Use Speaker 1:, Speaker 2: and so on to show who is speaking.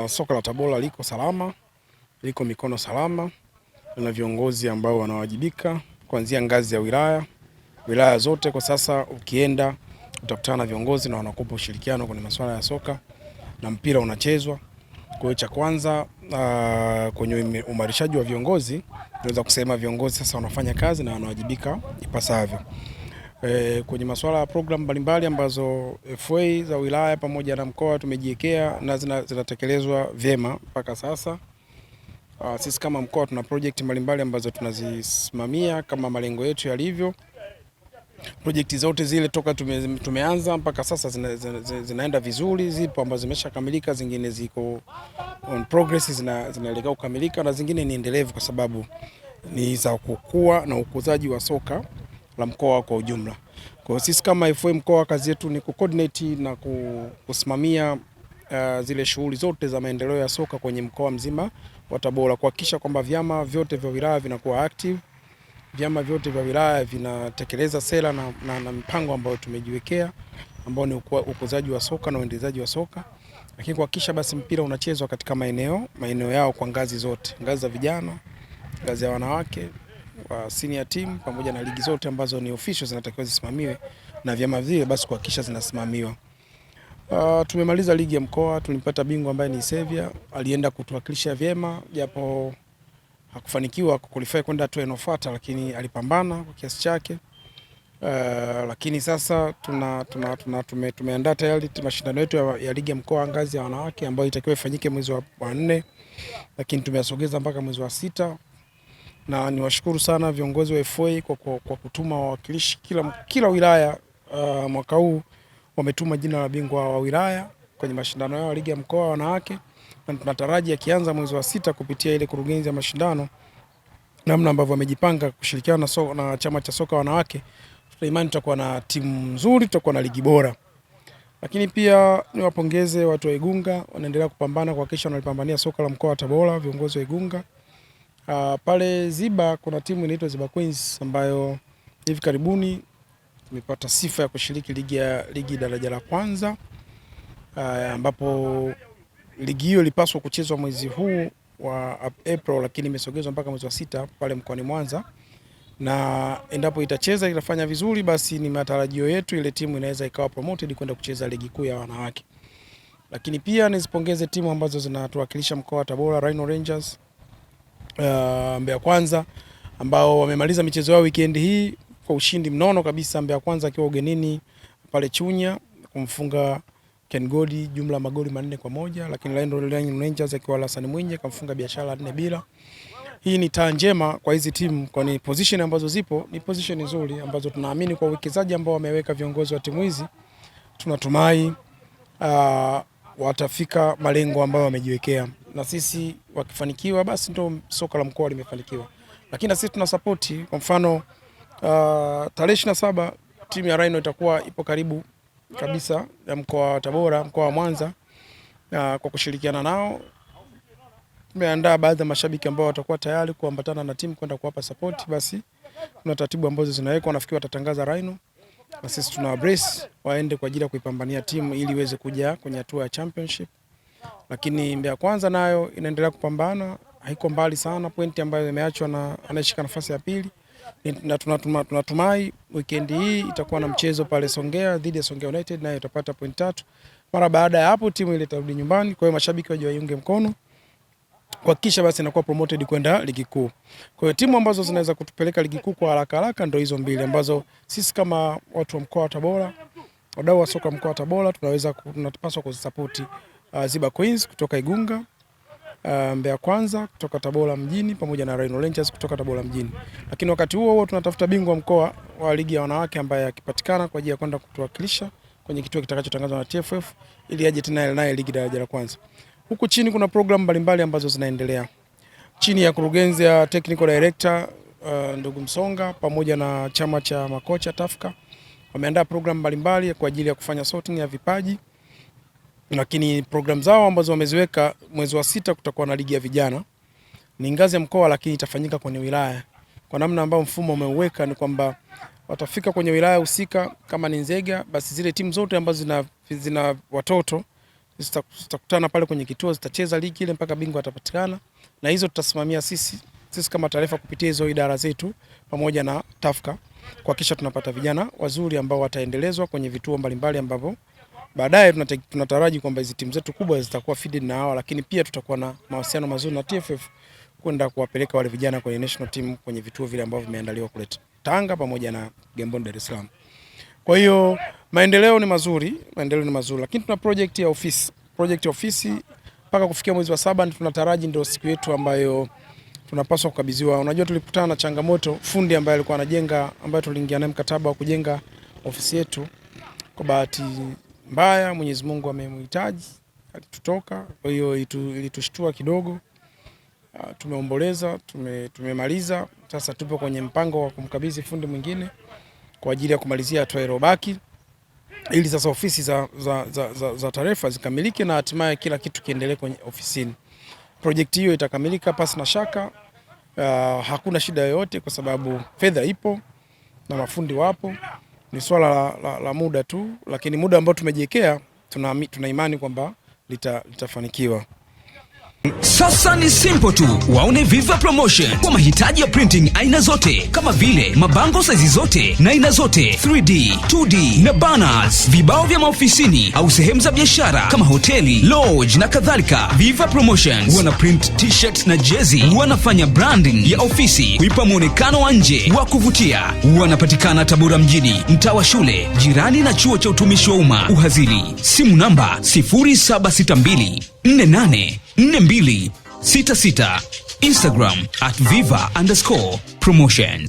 Speaker 1: Soka la Tabora liko salama, liko mikono salama na viongozi ambao wanawajibika kuanzia ngazi ya wilaya zote. Kwa sasa ukienda utakutana na viongozi na wanakupa ushirikiano kwenye masuala ya soka na mpira unachezwa. Kwa hiyo cha kwanza kwenye umarishaji wa viongozi, naweza kusema viongozi sasa wanafanya kazi na wanawajibika ipasavyo. Kwenye masuala ya program mbalimbali ambazo FA za wilaya pamoja na mkoa tumejiwekea na zinatekelezwa vyema mpaka sasa. Sisi kama mkoa tuna project mbalimbali ambazo tunazisimamia kama malengo yetu yalivyo. Project zote zile toka tumeanza mpaka sasa zinaenda vizuri, zipo ambazo zimeshakamilika, zingine ziko on progress, zinaelekea kukamilika na zingine ni endelevu kwa sababu ni za kukua na ukuzaji wa soka la mkoa kwa ujumla. Kwa sisi kama FA mkoa, kazi yetu ni kucoordinate na kusimamia zile shughuli zote za maendeleo ya soka kwenye mkoa mzima wa Tabora, kuhakikisha kwamba vyama vyote vya wilaya vinakuwa active, vyama vyote vya wilaya vinatekeleza sera na mipango ambayo tumejiwekea, ambao ni ukuzaji wa soka na uendelezaji wa soka, lakini kuhakikisha basi mpira unachezwa katika maeneo yao kwa ngazi zote, ngazi za vijana, ngazi ya wanawake, wa senior team pamoja na ligi zote ambazo ni official zinatakiwa zisimamiwe na vyama vile, basi kuhakikisha zinasimamiwa. Tumemaliza ligi ya mkoa, tulimpata bingwa ambaye ni Sevia, alienda kutuwakilisha vyema japo hakufanikiwa kuqualify kwenda hatua inayofuata, lakini alipambana kwa kiasi chake. Lakini sasa tumeandaa tayari mashindano yetu ya ligi ya mkoa ngazi ya wanawake ambayo itakiwa ifanyike mwezi wa 4, lakini tumeyasogeza mpaka mwezi wa 6. Na niwashukuru sana viongozi wa FA kwa kutuma wawakilishi kila wilaya. Mwaka huu wametuma jina la bingwa wa wilaya kwenye mashindano yao ya ligi ya mkoa wanawake, na tunataraji akianza mwezi wa 6 kupitia ile kurugenzi ya mashindano, namna ambavyo wamejipanga kushirikiana na chama cha soka wanawake, tuna imani tutakuwa na timu nzuri, tutakuwa na ligi bora. Lakini pia niwapongeze watu wa Igunga, wanaendelea kupambana kuhakikisha wanalipambania soka la mkoa wa Tabora, viongozi wa Igunga. Pale Ziba kuna timu inaitwa Ziba Queens ambayo hivi karibuni tumepata sifa ya kushiriki ligi daraja la kwanza, ambapo ligi hiyo ilipaswa kuchezwa mwezi huu wa April, lakini imesogezwa mpaka mwezi wa 6 pale mkoani Mwanza, na endapo itafanya vizuri, basi ni matarajio yetu ile timu inaweza ikawa promoted kwenda kucheza ligi kuu ya wanawake. Lakini pia nizipongeze timu ambazo zinatuwakilisha mkoa wa Tabora, Rhino Rangers, Mbeya Kwanza, ambao wamemaliza michezo yao weekend hii kwa ushindi mnono kabisa. Mbeya Kwanza akiwa ugenini pale Chunya kumfunga Ken Godi jumla magoli 4-1, lakini Rhino Rangers akiwa Hassan Mwinyi kumfunga Biashara 4-0. Hii ni taa njema kwa hizi timu, kwani position ambazo zipo ni position nzuri ambazo tunaamini kwa uwekezaji ambao wameweka viongozi wa timu hizi, tunatumai watafika malengo ambayo wamejiwekea, na sisi wakifanikiwa basi ndio soka la mkoa limefanikiwa. Lakini na sisi tuna support. Kwa mfano tarehe 27 timu ya Rhino itakuwa ipo karibu kabisa ya mkoa wa Tabora, mkoa wa Mwanza, kwa kushirikiana nao tumeandaa baadhi ya mashabiki ambao watakuwa tayari kuambatana na timu kwenda kuwapa support. Basi kuna taratibu ambazo zinawekwa, nafikiri watatangaza Rhino na sisi tuna brace waende kwa ajili ya kuipambania timu ili iweze kuja kwenye hatua ya championship. Lakini Mbeya Kwanza nayo inaendelea kupambana, haiko mbali sana, pointi ambayo imeachwa na anashika nafasi ya pili, na tunatumai weekend hii itakuwa na mchezo pale Songea dhidi ya Songea United, nayo itapata point 3. Mara baada ya hapo timu ile itarudi nyumbani. Kwa hiyo mashabiki waje waiunge mkono kuhakikisha basi inakuwa promoted kwenda ligi kuu. Kwa hiyo timu ambazo zinaweza kutupeleka ligi kuu kwa haraka ndio hizo mbili ambazo sisi kama watu wa mkoa wa Tabora, wadau wa soka mkoa wa Tabora, tunapaswa kuzisupport. Ziba Queens kutoka Igunga, Mbeya Kwanza kutoka Tabora mjini pamoja na Rhino Rangers kutoka Tabora mjini. Lakini wakati huo tunatafuta bingwa mkoa wa ligi ya wanawake ambaye akipatikana kwa ajili ya kwenda kutuwakilisha kwenye kituo kitakachotangazwa na TFF ili aje tena naye ligi daraja la kwanza. Huku chini kuna program mbalimbali ambazo zinaendelea chini ya kurugenzi ya technical director ndugu Msonga pamoja na chama cha makocha Tafka. Wameandaa program mbalimbali kwa ajili ya kufanya sorting ya vipaji, lakini program zao ambazo wameziweka, mwezi wa 6 kutakuwa na ligi ya vijana, ni ngazi ya mkoa lakini itafanyika kwenye wilaya. Kwa namna ambayo mfumo umeuweka ni kwamba watafika kwenye wilaya husika, kama ni Nzega basi zile timu zote ambazo zina watoto zitakutana pale kwenye kituo, zitacheza ligi ile mpaka bingwa atapatikana, na hizo tutasimamia sisi kama taifa kupitia hizo idara zetu pamoja na Tafka, kuhakikisha tunapata vijana wazuri ambao wataendelezwa kwenye vituo mbalimbali ambavyo baadaye tunataraji kwamba hizo timu zetu kubwa zitakuwa feed na hawa, lakini pia tutakuwa na mawasiliano mazuri na TFF kwenda kuwapeleka wale vijana kwenye national team kwenye vituo vile ambavyo vimeandaliwa kule Tanga pamoja na Gamboni, Dar es Salaam. Kwa hiyo maendeleo ni mazuri, lakini tuna project ya ofisi mpaka kufikia mwezi wa 7 tunataraji ndio siku yetu ambayo tunapaswa kukabidhiwa. Unajua tulikutana na changamoto, fundi ambaye alikuwa anajenga, ambaye tuliingia naye mkataba wa kujenga ofisi yetu, kwa bahati mbaya Mwenyezi Mungu amemhitaji alitutoka, kwa hiyo ilitushtua kidogo. Tumeomboleza, tumemaliza, sasa tupo kwenye mpango wa kumkabidhi fundi mwingine kwa ajili ya kumalizia hatua iliyobaki, ili sasa ofisi za taarifa zikamilike na hatimaye kila kitu kiendelee kwenye ofisini. Project hiyo itakamilika pasi na shaka, hakuna shida yoyote kwa sababu fedha ipo na mafundi wapo. Ni swala la muda tu, lakini muda ambao tumejiwekea tuna imani kwamba litafanikiwa.
Speaker 2: Sasa ni simple tu, waone Viva Promotion kwa mahitaji ya printing aina zote kama vile mabango size zote na aina zote, 3D, 2D na banners, vibao vya maofisini au sehemu za biashara kama hoteli, lodge na kadhalika. Viva Promotions wana print t-shirt na jezi, wanafanya branding ya ofisi kuipa muonekano wa nje wa kuvutia. Wanapatikana Tabora mjini, mtaa wa shule, jirani na chuo cha utumishi wa umma Uhazili. Simu namba 0762484266. Instagram @viva_promotion.